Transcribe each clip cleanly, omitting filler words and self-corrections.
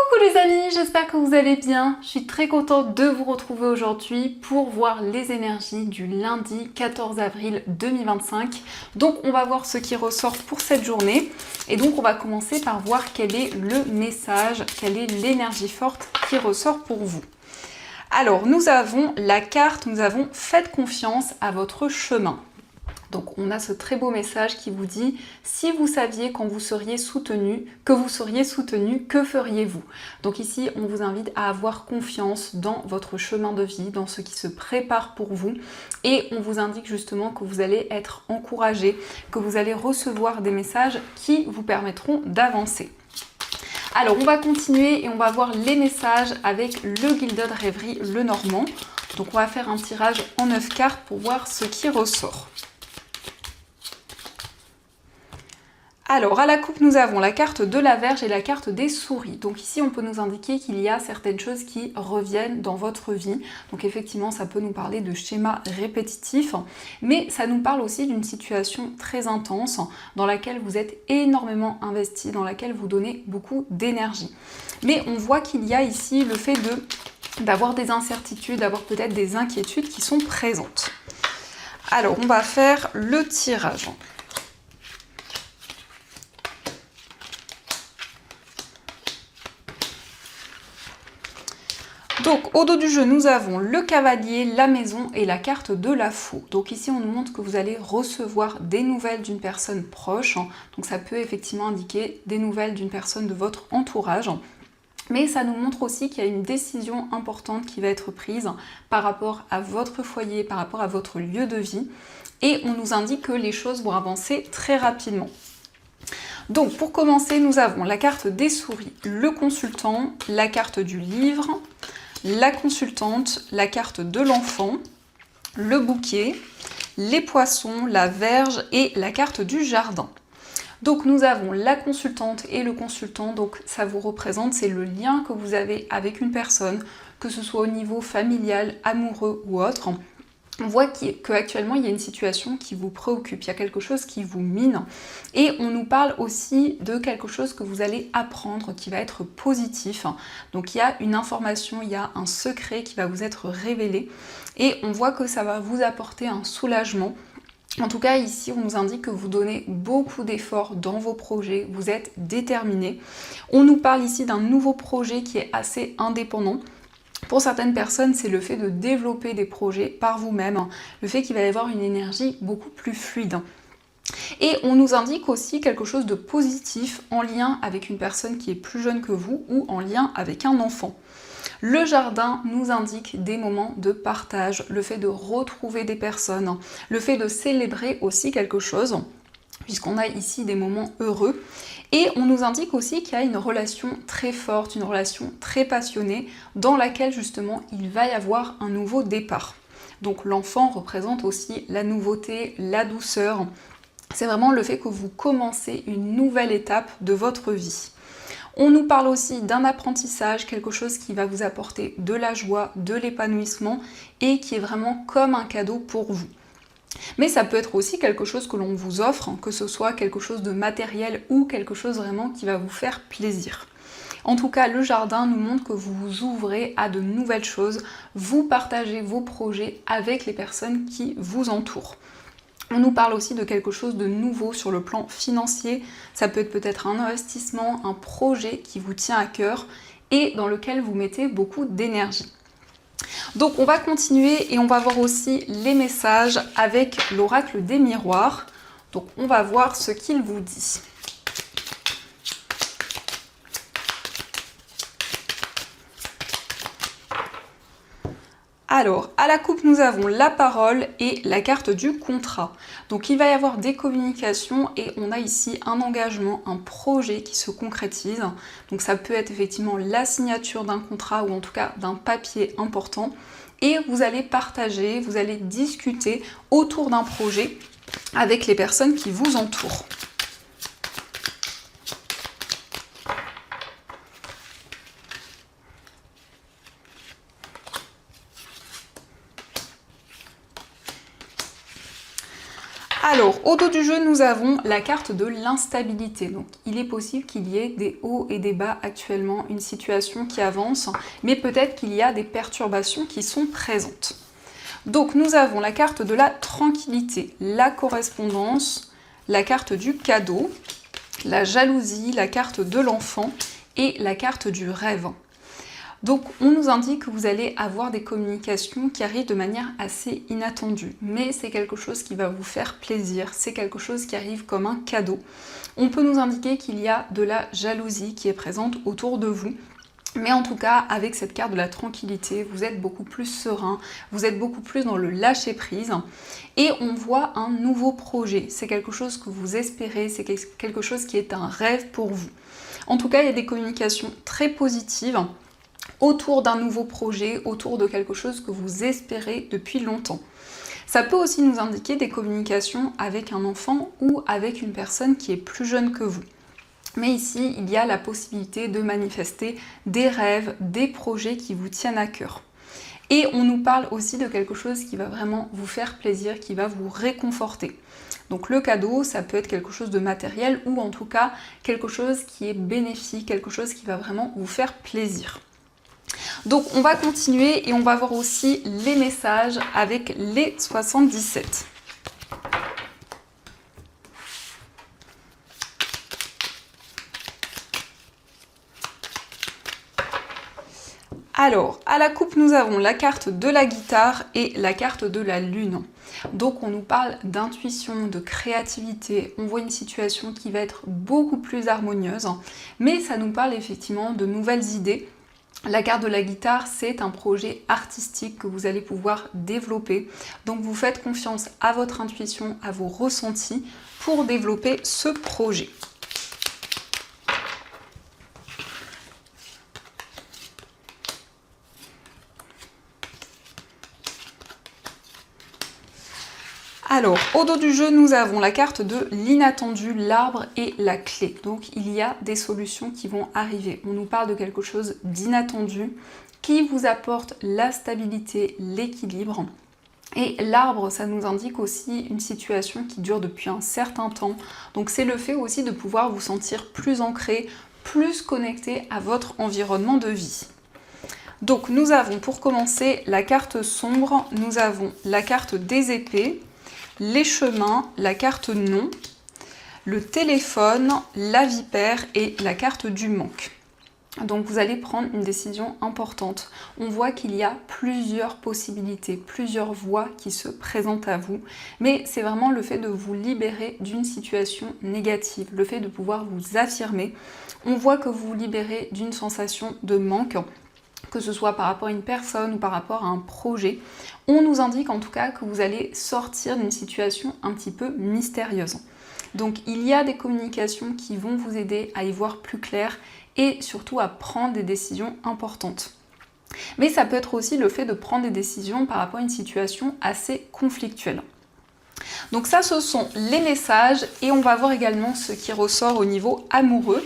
Coucou les amis, j'espère que vous allez bien. Je suis très contente de vous retrouver aujourd'hui pour voir les énergies du lundi 14 avril 2025. Donc on va voir ce qui ressort pour cette journée. Et donc on va commencer par voir quel est le message, quelle est l'énergie forte qui ressort pour vous. Alors nous avons la carte, nous avons faites confiance à votre chemin. Donc on a ce très beau message qui vous dit « Si vous saviez quand vous seriez soutenu, que feriez-vous » Donc ici, on vous invite à avoir confiance dans votre chemin de vie, dans ce qui se prépare pour vous. Et on vous indique justement que vous allez être encouragé, que vous allez recevoir des messages qui vous permettront d'avancer. Alors on va continuer et on va voir les messages avec le Gilded Rêverie Lenormand. Donc on va faire un tirage en 9 cartes pour voir ce qui ressort. Alors, à la coupe, nous avons la carte de la Vierge et la carte des souris. Donc ici, on peut nous indiquer qu'il y a certaines choses qui reviennent dans votre vie. Donc effectivement, ça peut nous parler de schémas répétitifs, mais ça nous parle aussi d'une situation très intense dans laquelle vous êtes énormément investi, dans laquelle vous donnez beaucoup d'énergie. Mais on voit qu'il y a ici le fait d'avoir des incertitudes, d'avoir peut-être des inquiétudes qui sont présentes. Alors, on va faire le tirage. Donc au dos du jeu, nous avons le cavalier, la maison et la carte de la faux. Donc ici, on nous montre que vous allez recevoir des nouvelles d'une personne proche. Donc ça peut effectivement indiquer des nouvelles d'une personne de votre entourage. Mais ça nous montre aussi qu'il y a une décision importante qui va être prise par rapport à votre foyer, par rapport à votre lieu de vie. Et on nous indique que les choses vont avancer très rapidement. Donc pour commencer, nous avons la carte des souris, le consultant, la carte du livre, la consultante, la carte de l'enfant, le bouquet, les poissons, la verge et la carte du jardin. Donc nous avons la consultante et le consultant, donc ça vous représente, c'est le lien que vous avez avec une personne, que ce soit au niveau familial, amoureux ou autre. On voit qu'actuellement il y a une situation qui vous préoccupe, il y a quelque chose qui vous mine. Et on nous parle aussi de quelque chose que vous allez apprendre qui va être positif. Donc il y a une information, il y a un secret qui va vous être révélé. Et on voit que ça va vous apporter un soulagement. En tout cas, ici, on nous indique que vous donnez beaucoup d'efforts dans vos projets, vous êtes déterminé. On nous parle ici d'un nouveau projet qui est assez indépendant. Pour certaines personnes, c'est le fait de développer des projets par vous-même, le fait qu'il va y avoir une énergie beaucoup plus fluide. Et on nous indique aussi quelque chose de positif en lien avec une personne qui est plus jeune que vous ou en lien avec un enfant. Le jardin nous indique des moments de partage, le fait de retrouver des personnes, le fait de célébrer aussi quelque chose, puisqu'on a ici des moments heureux. Et on nous indique aussi qu'il y a une relation très forte, une relation très passionnée, dans laquelle justement il va y avoir un nouveau départ. Donc l'enfant représente aussi la nouveauté, la douceur. C'est vraiment le fait que vous commencez une nouvelle étape de votre vie. On nous parle aussi d'un apprentissage, quelque chose qui va vous apporter de la joie, de l'épanouissement et qui est vraiment comme un cadeau pour vous. Mais ça peut être aussi quelque chose que l'on vous offre, que ce soit quelque chose de matériel ou quelque chose vraiment qui va vous faire plaisir. En tout cas, le jardin nous montre que vous vous ouvrez à de nouvelles choses, vous partagez vos projets avec les personnes qui vous entourent. On nous parle aussi de quelque chose de nouveau sur le plan financier. Ça peut être peut-être un investissement, un projet qui vous tient à cœur et dans lequel vous mettez beaucoup d'énergie. Donc on va continuer et on va voir aussi les messages avec l'oracle des miroirs. Donc on va voir ce qu'il vous dit. Alors, à la coupe, nous avons la parole et la carte du contrat. Donc il va y avoir des communications et on a ici un engagement, un projet qui se concrétise. Donc ça peut être effectivement la signature d'un contrat ou en tout cas d'un papier important. Et vous allez partager, vous allez discuter autour d'un projet avec les personnes qui vous entourent. Alors, au dos du jeu, nous avons la carte de l'instabilité. Donc, il est possible qu'il y ait des hauts et des bas actuellement, une situation qui avance, mais peut-être qu'il y a des perturbations qui sont présentes. Donc, nous avons la carte de la tranquillité, la correspondance, la carte du cadeau, la jalousie, la carte de l'enfant et la carte du rêve. Donc on nous indique que vous allez avoir des communications qui arrivent de manière assez inattendue, mais c'est quelque chose qui va vous faire plaisir, c'est quelque chose qui arrive comme un cadeau. On peut nous indiquer qu'il y a de la jalousie qui est présente autour de vous, mais en tout cas avec cette carte de la tranquillité, vous êtes beaucoup plus serein, vous êtes beaucoup plus dans le lâcher-prise et on voit un nouveau projet, c'est quelque chose que vous espérez, c'est quelque chose qui est un rêve pour vous. En tout cas, il y a des communications très positives autour d'un nouveau projet, autour de quelque chose que vous espérez depuis longtemps. Ça peut aussi nous indiquer des communications avec un enfant ou avec une personne qui est plus jeune que vous. Mais ici, il y a la possibilité de manifester des rêves, des projets qui vous tiennent à cœur. Et on nous parle aussi de quelque chose qui va vraiment vous faire plaisir, qui va vous réconforter. Donc le cadeau, ça peut être quelque chose de matériel ou en tout cas quelque chose qui est bénéfique, quelque chose qui va vraiment vous faire plaisir. Donc on va continuer et on va voir aussi les messages avec les 77. Alors, à la coupe, nous avons la carte de la guitare et la carte de la lune. Donc on nous parle d'intuition, de créativité, on voit une situation qui va être beaucoup plus harmonieuse, mais ça nous parle effectivement de nouvelles idées. La carte de la guitare, c'est un projet artistique que vous allez pouvoir développer. Donc vous faites confiance à votre intuition, à vos ressentis pour développer ce projet. Alors, au dos du jeu, nous avons la carte de l'inattendu, l'arbre et la clé. Donc, il y a des solutions qui vont arriver. On nous parle de quelque chose d'inattendu qui vous apporte la stabilité, l'équilibre. Et l'arbre, ça nous indique aussi une situation qui dure depuis un certain temps. Donc, c'est le fait aussi de pouvoir vous sentir plus ancré, plus connecté à votre environnement de vie. Donc, nous avons pour commencer la carte sombre, nous avons la carte des épées, les chemins, la carte non, le téléphone, la vipère et la carte du manque. Donc vous allez prendre une décision importante. On voit qu'il y a plusieurs possibilités, plusieurs voies qui se présentent à vous, mais c'est vraiment le fait de vous libérer d'une situation négative, le fait de pouvoir vous affirmer. On voit que vous vous libérez d'une sensation de manque, que ce soit par rapport à une personne ou par rapport à un projet. On nous indique en tout cas que vous allez sortir d'une situation un petit peu mystérieuse. Donc il y a des communications qui vont vous aider à y voir plus clair et surtout à prendre des décisions importantes. Mais ça peut être aussi le fait de prendre des décisions par rapport à une situation assez conflictuelle. Donc ça, ce sont les messages et on va voir également ce qui ressort au niveau amoureux.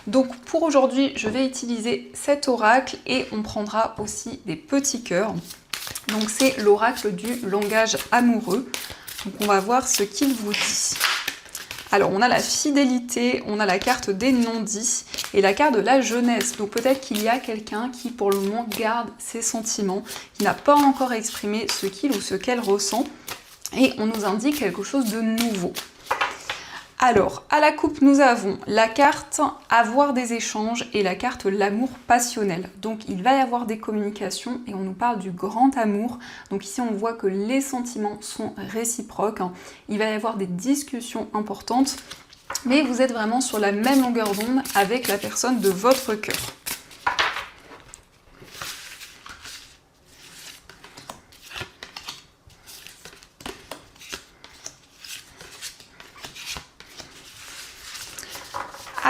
Donc pour aujourd'hui, je vais utiliser cet oracle et on prendra aussi des petits cœurs. Donc c'est l'oracle du langage amoureux. Donc on va voir ce qu'il vous dit. Alors on a la fidélité, on a la carte des non-dits et la carte de la jeunesse. Donc peut-être qu'il y a quelqu'un qui pour le moment garde ses sentiments, qui n'a pas encore exprimé ce qu'il ou ce qu'elle ressent. Et on nous indique quelque chose de nouveau. Alors, à la coupe, nous avons la carte avoir des échanges et la carte l'amour passionnel. Donc, il va y avoir des communications et on nous parle du grand amour. Donc ici, on voit que les sentiments sont réciproques. Il va y avoir des discussions importantes, mais vous êtes vraiment sur la même longueur d'onde avec la personne de votre cœur.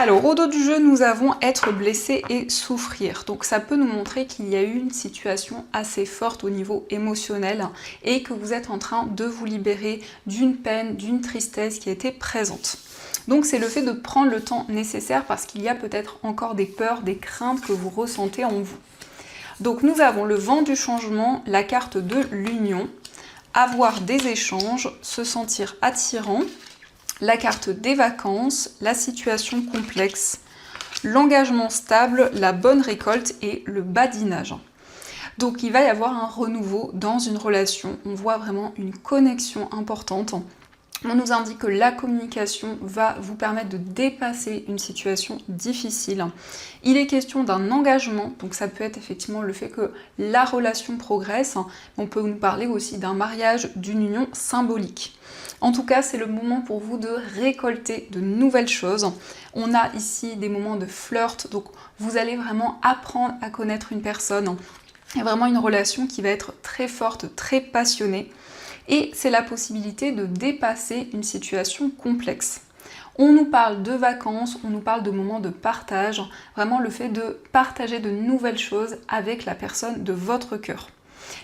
Alors, au dos du jeu, nous avons être blessé et souffrir. Donc, ça peut nous montrer qu'il y a eu une situation assez forte au niveau émotionnel et que vous êtes en train de vous libérer d'une peine, d'une tristesse qui a été présente. Donc, c'est le fait de prendre le temps nécessaire parce qu'il y a peut-être encore des peurs, des craintes que vous ressentez en vous. Donc, nous avons le vent du changement, la carte de l'union, avoir des échanges, se sentir attirant, la carte des vacances, la situation complexe, l'engagement stable, la bonne récolte et le badinage. Donc il va y avoir un renouveau dans une relation, on voit vraiment une connexion importante. On nous indique que la communication va vous permettre de dépasser une situation difficile. Il est question d'un engagement, donc ça peut être effectivement le fait que la relation progresse. On peut nous parler aussi d'un mariage, d'une union symbolique. En tout cas, c'est le moment pour vous de récolter de nouvelles choses. On a ici des moments de flirt, donc vous allez vraiment apprendre à connaître une personne. Il y a vraiment une relation qui va être très forte, très passionnée. Et c'est la possibilité de dépasser une situation complexe. On nous parle de vacances, on nous parle de moments de partage, vraiment le fait de partager de nouvelles choses avec la personne de votre cœur.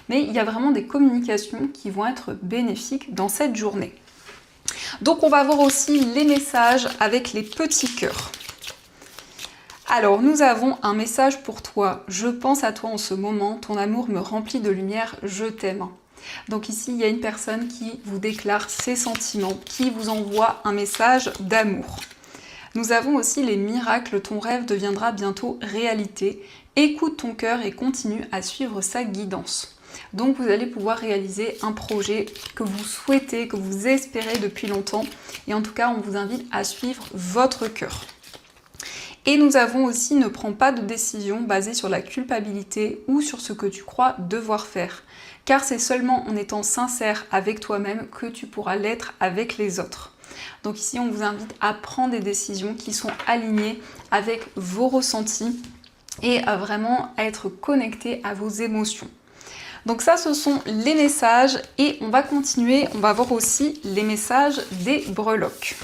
Mais il y a vraiment des communications qui vont être bénéfiques dans cette journée. Donc on va voir aussi les messages avec les petits cœurs. Alors nous avons un message pour toi. Je pense à toi en ce moment, ton amour me remplit de lumière, je t'aime. Donc ici, il y a une personne qui vous déclare ses sentiments, qui vous envoie un message d'amour. Nous avons aussi les miracles, ton rêve deviendra bientôt réalité. Écoute ton cœur et continue à suivre sa guidance. Donc vous allez pouvoir réaliser un projet que vous souhaitez, que vous espérez depuis longtemps. Et en tout cas, on vous invite à suivre votre cœur. Et nous avons aussi ne prends pas de décision basée sur la culpabilité ou sur ce que tu crois devoir faire. Car c'est seulement en étant sincère avec toi-même que tu pourras l'être avec les autres. Donc ici, on vous invite à prendre des décisions qui sont alignées avec vos ressentis et à vraiment être connecté à vos émotions. Donc ça, ce sont les messages et on va continuer. On va voir aussi les messages des breloques.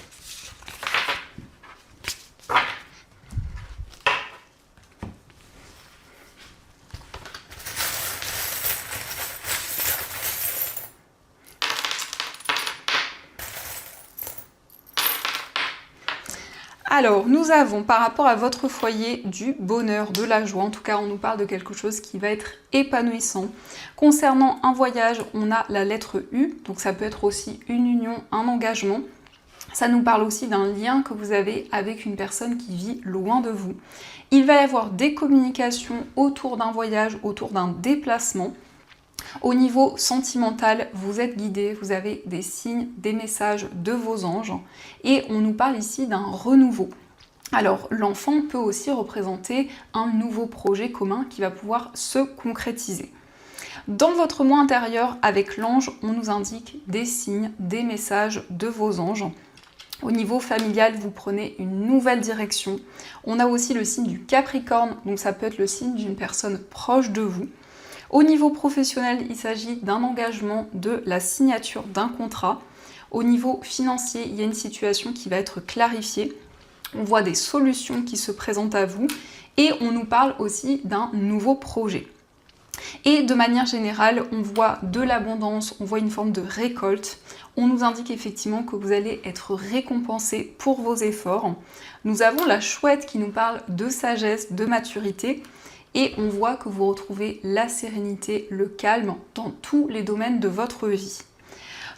Alors, nous avons par rapport à votre foyer du bonheur, de la joie. En tout cas, on nous parle de quelque chose qui va être épanouissant. Concernant un voyage, on a la lettre U. Donc ça peut être aussi une union, un engagement. Ça nous parle aussi d'un lien que vous avez avec une personne qui vit loin de vous. Il va y avoir des communications autour d'un voyage, autour d'un déplacement. Au niveau sentimental, vous êtes guidé, vous avez des signes, des messages de vos anges et on nous parle ici d'un renouveau. Alors l'enfant peut aussi représenter un nouveau projet commun qui va pouvoir se concrétiser. Dans votre moi intérieur, avec l'ange, on nous indique des signes, des messages de vos anges. Au niveau familial, vous prenez une nouvelle direction. On a aussi le signe du Capricorne, donc ça peut être le signe d'une personne proche de vous. Au niveau professionnel, il s'agit d'un engagement, de la signature d'un contrat. Au niveau financier, il y a une situation qui va être clarifiée. On voit des solutions qui se présentent à vous et on nous parle aussi d'un nouveau projet. Et de manière générale, on voit de l'abondance, on voit une forme de récolte. On nous indique effectivement que vous allez être récompensé pour vos efforts. Nous avons la chouette qui nous parle de sagesse, de maturité. Et on voit que vous retrouvez la sérénité, le calme dans tous les domaines de votre vie.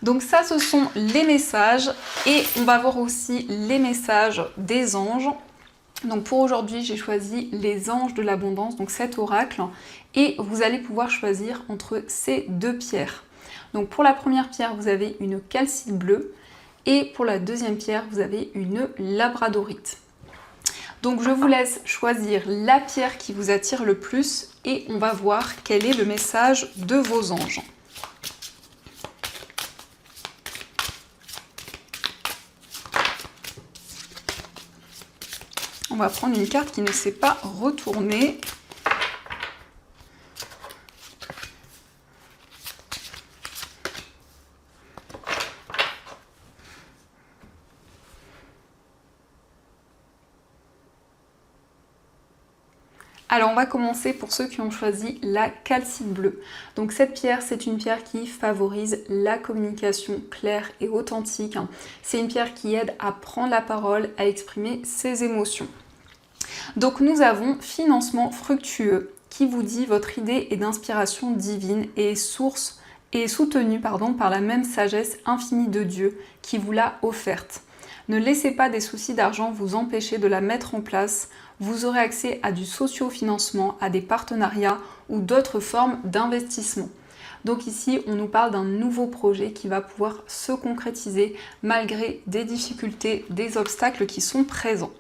Donc ça, ce sont les messages et on va voir aussi les messages des anges. Donc pour aujourd'hui, j'ai choisi les anges de l'abondance, donc cet oracle, et vous allez pouvoir choisir entre ces deux pierres. Donc pour la première pierre, vous avez une calcite bleue et pour la deuxième pierre, vous avez une labradorite. Donc je vous laisse choisir la pierre qui vous attire le plus et on va voir quel est le message de vos anges. On va prendre une carte qui ne s'est pas retournée. Alors on va commencer pour ceux qui ont choisi la calcite bleue. Donc cette pierre, c'est une pierre qui favorise la communication claire et authentique. C'est une pierre qui aide à prendre la parole, à exprimer ses émotions. Donc nous avons financement fructueux qui vous dit votre idée est d'inspiration divine et est source et soutenue par la même sagesse infinie de Dieu qui vous l'a offerte. Ne laissez pas des soucis d'argent vous empêcher de la mettre en place. Vous aurez accès à du socio-financement, à des partenariats ou d'autres formes d'investissement. Donc ici, on nous parle d'un nouveau projet qui va pouvoir se concrétiser malgré des difficultés, des obstacles qui sont présents.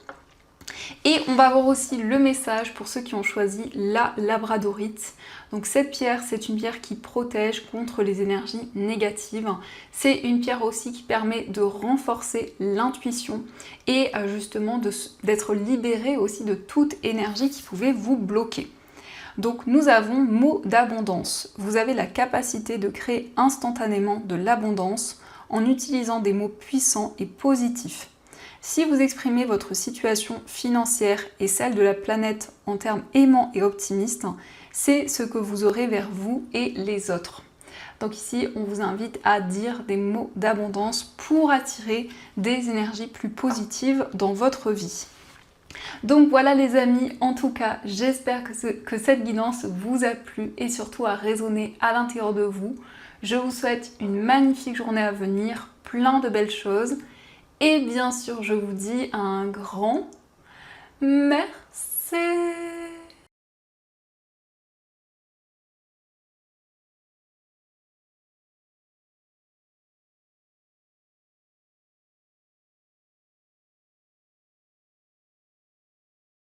Et on va voir aussi le message pour ceux qui ont choisi la labradorite. Donc cette pierre, c'est une pierre qui protège contre les énergies négatives. C'est une pierre aussi qui permet de renforcer l'intuition et justement d'être libéré aussi de toute énergie qui pouvait vous bloquer. Donc nous avons mot d'abondance. Vous avez la capacité de créer instantanément de l'abondance en utilisant des mots puissants et positifs. Si vous exprimez votre situation financière et celle de la planète en termes aimants et optimistes, c'est ce que vous aurez vers vous et les autres. Donc ici, on vous invite à dire des mots d'abondance pour attirer des énergies plus positives dans votre vie. Donc voilà les amis, en tout cas, j'espère que cette guidance vous a plu et surtout a résonné à l'intérieur de vous. Je vous souhaite une magnifique journée à venir, plein de belles choses. Et bien sûr, je vous dis un grand merci.